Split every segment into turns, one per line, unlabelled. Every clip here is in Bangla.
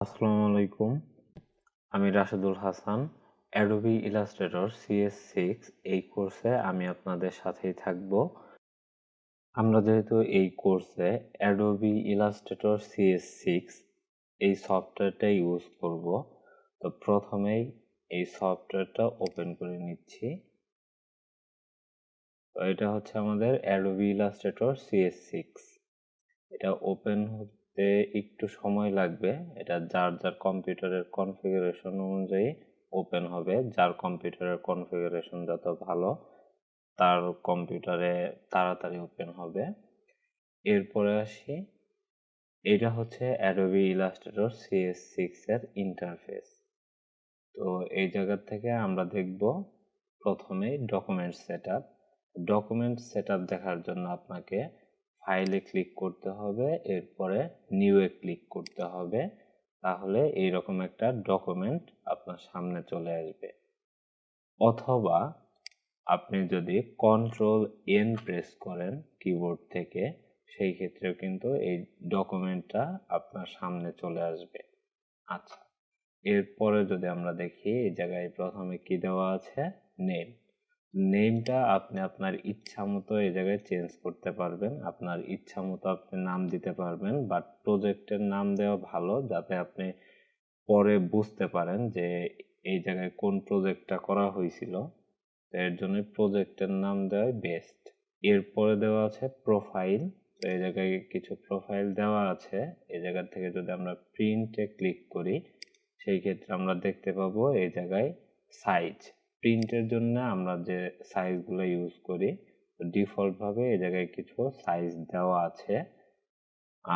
আসসালামু আলাইকুম, আমি Rashedul Hasan. Adobe Illustrator CS6 এই কোর্সে আমি আপনাদের সাথেই থাকব। আমরা যেহেতু এই কোর্সে অ্যাডোবি ইলাস্ট্রেটর CS6 এই সফটওয়্যারটা ইউজ করব, তো প্রথমেই এই সফটওয়্যারটা ওপেন করে নিচ্ছি। তো এটা হচ্ছে আমাদের অ্যাডোবি ইলাস্ট্রেটর CS6। এটা ওপেন হতে একটু সময় লাগবে। এটা যার যার কম্পিউটারের কনফিগারেশন অনুযায়ী ওপেন হবে। যার কম্পিউটারের কনফিগারেশন যত ভালো তার কম্পিউটারে তাড়াতাড়ি ওপেন হবে। এরপরে আসি, এটা হচ্ছে অ্যাডোবি ইলাস্ট্রেটর CS6 এর ইন্টারফেস। তো এই জায়গা থেকে আমরা দেখব প্রথমেই ডকুমেন্ট সেটআপ। ডকুমেন্ট সেটআপ দেখার জন্য আপনাকে ফাইলে ক্লিক করতে হবে, এরপরে নিউয়ে ক্লিক করতে হবে। তাহলে এইরকম একটা ডকুমেন্ট আপনার সামনে চলে আসবে। অথবা আপনি যদি Ctrl+N প্রেস করেন কিবোর্ড থেকে, সেই ক্ষেত্রেও কিন্তু এই ডকুমেন্টটা আপনার সামনে চলে আসবে। আচ্ছা, এরপরে যদি আমরা দেখি এই জায়গায় প্রথমে কি দেওয়া আছে, নেম। নেমটা আপনি আপনার ইচ্ছা মতো এই জায়গায় চেঞ্জ করতে পারবেন। আপনার ইচ্ছা মতো আপনি নাম দিতে পারবেন, বাট প্রজেক্টের নাম দেওয়া ভালো, যাতে আপনি পরে বুঝতে পারেন যে এই জায়গায় কোন প্রজেক্টটা করা হয়েছিল। এর জন্য প্রজেক্টের নাম দেওয়াই বেস্ট। এরপরে দেওয়া আছে প্রোফাইল। তো এই জায়গায় কিছু প্রোফাইল দেওয়া আছে। এই জায়গা থেকে যদি আমরা প্রিন্টে ক্লিক করি, সেই ক্ষেত্রে আমরা দেখতে পাবো এই জায়গায় সাইজ। প্রিন্টের জন্য আমরা যে সাইজগুলো ইউজ করি, ডিফল্টভাবে এই জায়গায় কিছু সাইজ দেওয়া আছে।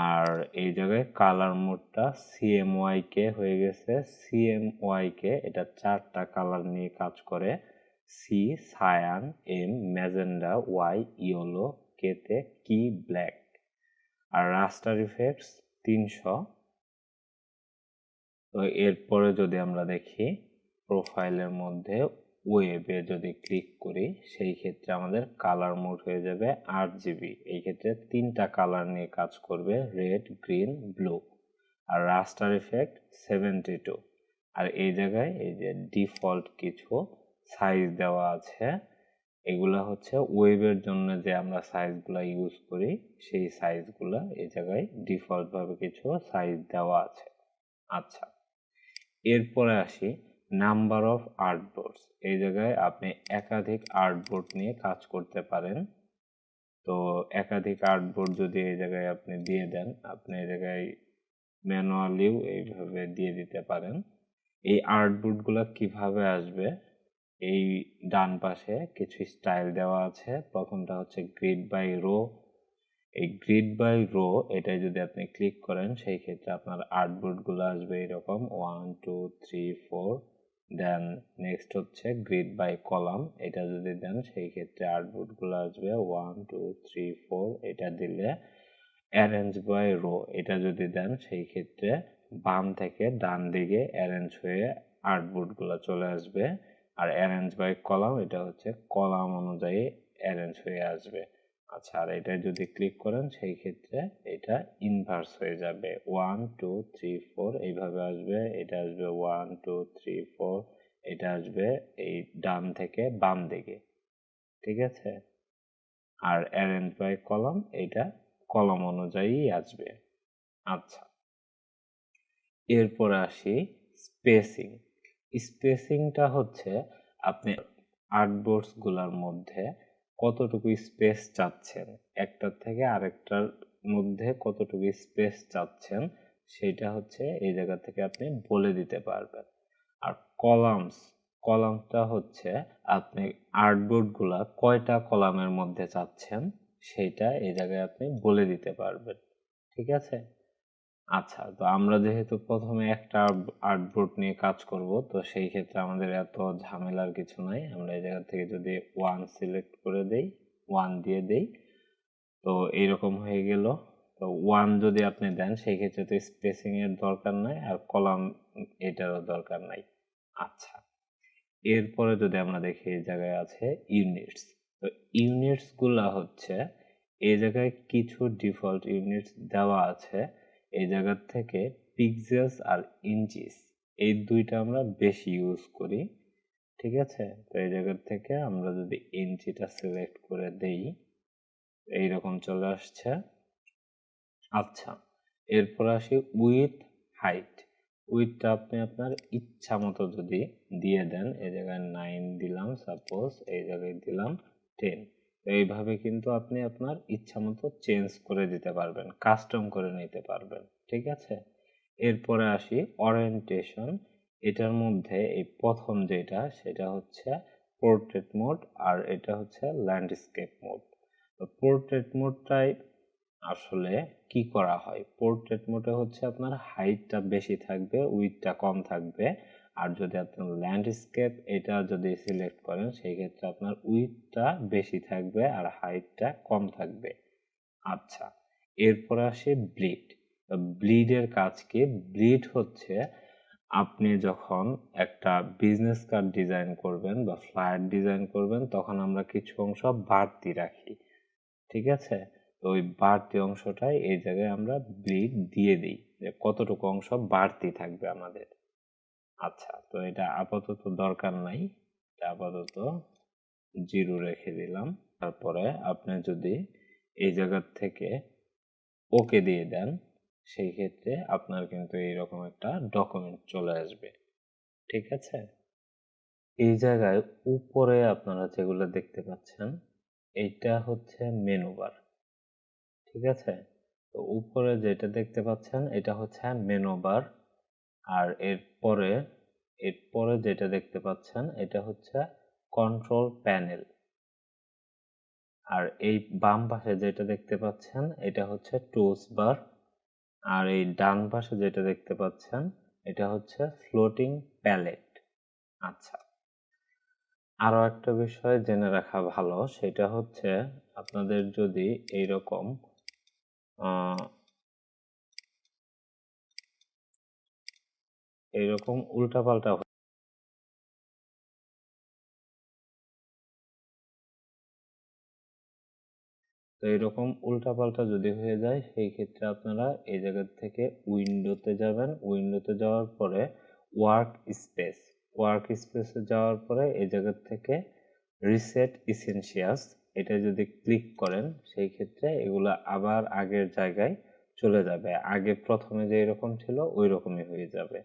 আর এই জায়গায় কালার মোডটা CMYK হয়ে গেছে। CMYK এটা 4টা কালার নিয়ে কাজ করে। C cyan, M magenta, Y yellow, K তে কি ব্ল্যাক। আর রাস্টার ইফেক্টস 300। তো এরপরে যদি আমরা দেখি প্রোফাইলের মধ্যে ওয়েবে যদি ক্লিক করি, সেই ক্ষেত্রে আমাদের কালার মোড হয়ে যাবে RGB। এই ক্ষেত্রে 3টা কালার নিয়ে কাজ করবে, রেড, গ্রিন, ব্লু। আর রাস্টার ইফেক্ট 72। আর এই জায়গায় এই যে ডিফল্ট কিছু সাইজ দেওয়া আছে, এগুলা হচ্ছে ওয়েবের জন্য যে আমরা সাইজগুলা ইউজ করি, সেই সাইজগুলা এই জায়গায় ডিফল্টভাবে কিছু সাইজ দেওয়া আছে। আচ্ছা, এরপরে আসি নাম্বার অফ আর্টবোর্ডস। এই জায়গায় আপনি একাধিক আর্টবোর্ড নিয়ে কাজ করতে পারেন। তো একাধিক আর্টবোর্ড যদি এই জায়গায় আপনি দিয়ে দেন, আপনি এই জায়গায় ম্যানুয়ালিও এইভাবে দিয়ে দিতে পারেন। এই আর্টবোর্ডগুলো কিভাবে আসবে, এই ডান পাশে কিছু স্টাইল দেওয়া আছে। প্রথমটা হচ্ছে গ্রিড বাই রো। এই গ্রিড বাই রো এটাই যদি আপনি ক্লিক করেন, সেই ক্ষেত্রে আপনার আর্টবোর্ডগুলো আসবে এরকম 1 2 3 4। দেন নেক্সট হচ্ছে গ্রিড বাই কলাম, এটা যদি দেন সেই ক্ষেত্রে আর্টবোর্ডগুলো আসবে 1 2 3 4। এটা দিলে অ্যারেঞ্জ বাই রো, এটা যদি দেন সেই ক্ষেত্রে বাম থেকে ডান দিকে অ্যারেঞ্জ হয়ে আর্টবোর্ডগুলো চলে আসবে। আর অ্যারেঞ্জ বাই কলাম, এটা হচ্ছে কলাম অনুযায়ী অ্যারেঞ্জ হয়ে আসবে। আচ্ছা, আর এটা যদি ক্লিক করেন সেই ক্ষেত্রে এটা ইনভার্স হয়ে যাবে, 1 2 3 4 এইভাবে আসবে। এটা আসবে 1 2 3 4। এটা আসবে এই ডান থেকে বাম দিকে, ঠিক আছে। আর অ্যারেঞ্জ বাই কলাম, এটা কলাম অনুযায়ী আসবে। আচ্ছা, এরপরে আসি স্পেসিং। স্পেসিংটা হচ্ছে আপনি আর্টবোর্ডস গুলার মধ্যে কতটুকু স্পেস চাচ্ছেন, একটার থেকে আরেকটার মধ্যে কতটুকু স্পেস চাচ্ছেন, সেটা হচ্ছে এই জায়গা থেকে আপনি বলে দিতে পারবেন। আর কলামস, কলামটা হচ্ছে আপনি আর্টবোর্ড গুলা কয়টা কলামের মধ্যে চাচ্ছেন, সেটা এই জায়গায় আপনি বলে দিতে পারবেন, ঠিক আছে। আচ্ছা, তো আমরা যেহেতু প্রথমে একটা আর্টবোর্ড নিয়ে কাজ করব, তো সেই ক্ষেত্রে আমাদের এত ঝামেলার কিছু নাই। আমরা এই জায়গা থেকে যদি 1 সিলেক্ট করে দেই, 1 দিয়ে দেই, তো এইরকম হয়ে গেল। তো 1 যদি আপনি দেন সেই ক্ষেত্রে তো স্পেসিং এর দরকার নাই, আর কলাম এটারও দরকার নাই। আচ্ছা, এরপরে যদি আমরা দেখি এই জায়গায় আছে ইউনিটস। তো ইউনিটস গুলা হচ্ছে এই জায়গায় কিছু ডিফল্ট ইউনিটস দেওয়া আছে। এই জায়গা থেকে পিক্সেলস আর ইঞ্চিস এই দুইটা আমরা বেশি ইউজ করি, ঠিক আছে। তো এই জায়গা থেকে আমরা যদি ইঞ্চিটা সিলেক্ট করে দেই, এইরকম চলে আসছে। আচ্ছা, এরপর আসি উইথ হাইট। উইথটা আপনি আপনার ইচ্ছা মতো যদি দিয়ে দেন, এই জায়গায় 9 দিলাম সাপোজ, এই জায়গায় দিলাম 10। এইভাবে কিন্তু আপনি আপনার ইচ্ছা মতো চেঞ্জ করে দিতে পারবেন, কাস্টম করে নিতে পারবেন, ঠিক আছে। এরপরে আসি ওরিয়েন্টেশন। এটার মধ্যে এই প্রথম যেটা সেটা হচ্ছে পোর্ট্রেট মোড, আর এটা হচ্ছে ল্যান্ডস্কেপ মোড। তো পোর্ট্রেট মোডটাই আসলে কি করা হয়, পোর্ট্রেট মোডে হচ্ছে আপনার হাইটটা বেশি থাকবে, উইডথটা কম থাকবে। আর যদি আপনার ল্যান্ডস্কেপ এটা যদি সিলেক্ট করেন সেই ক্ষেত্রে আপনার উইডথটা বেশি থাকবে আর হাইটটা কম থাকবে। আচ্ছা, এরপরে আসে ব্লিড। ব্লিডের কাজ কি? ব্লিড হচ্ছে আপনি যখন একটা বিজনেস কার্ড ডিজাইন করবেন বা ফ্লায়ার ডিজাইন করবেন তখন আমরা কিছু অংশ বাড়তি রাখি, ঠিক আছে। তো ওই বাড়তি অংশটাই এই জায়গায় আমরা ব্লিড দিয়ে দিই, যে কতটুকু অংশ বাড়তি থাকবে আমাদের। আচ্ছা, তো এটা আপাতত দরকার নাই, এটা আপাতত 0 রেখে দিলাম। তারপরে আপনি যদি এই জায়গা থেকে ওকে দিয়ে দেন সেই ক্ষেত্রে আপনার কিন্তু এইরকম একটা ডকুমেন্ট চলে আসবে, ঠিক আছে। এই জায়গায় উপরে আপনারা যেগুলো দেখতে পাচ্ছেন এইটা হচ্ছে মেনু বার, ঠিক আছে। তো উপরে যেটা দেখতে পাচ্ছেন এটা হচ্ছে মেনু বার, আর এরপরে যেটা দেখতে পাচ্ছেন এটা হচ্ছে কন্ট্রোল প্যানেল, আর এই বাম পাশে যেটা দেখতে পাচ্ছেন এটা হচ্ছে টুলস বার, আর এই ডান পাশে যেটা দেখতে পাচ্ছেন এটা হচ্ছে ফ্লোটিং প্যালেট। আচ্ছা, আরো একটা বিষয় জেনে রাখা ভালো, সেটা হচ্ছে আপনাদের যদি এইরকম উল্টাপাল্টা তো এরকম উল্টাপাল্টা যদি হয়ে যায় সেই ক্ষেত্রে আপনারা এই জায়গা থেকে উইন্ডোতে যাবেন, উইন্ডোতে যাওয়ার পরে ওয়ার্ক স্পেসে যাওয়ার পরে এই জায়গা থেকে রিসেট ইসেনশিয়ালস এটা যদি ক্লিক করেন সেই ক্ষেত্রে এগুলো আবার আগের জায়গায় চলে যাবে, আগে প্রথমে যে এরকম ছিল ওই রকমই হয়ে যাবে।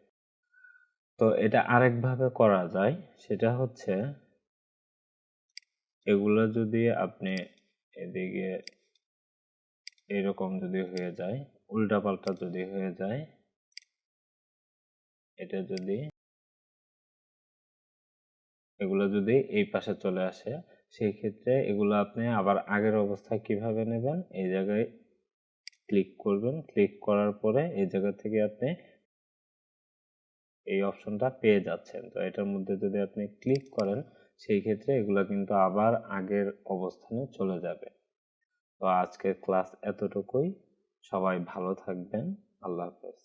তো এটা আরেকভাবে করা যায়, সেটা হচ্ছে এগুলো যদি আপনি এদিকে এরকম যদি হয়ে যায়, উল্টাপাল্টা যদি হয়ে যায়, এটা যদি এগুলো যদি এই পাশে চলে আসে সেই ক্ষেত্রে এগুলো আপনি আবার আগের অবস্থায় কিভাবে নেবেন, এই জায়গায় ক্লিক করবেন, ক্লিক করার পরে এই জায়গা থেকে আপনি এই অপশনটা পেয়ে যাচ্ছেন। তো এটার মধ্যে যদি আপনি ক্লিক করেন সেই ক্ষেত্রে এগুলো কিন্তু আবার আগের অবস্থানে চলে যাবে। তো আজকের ক্লাস এতটুকুই, সবাই ভালো থাকবেন, আল্লাহ হাফেজ।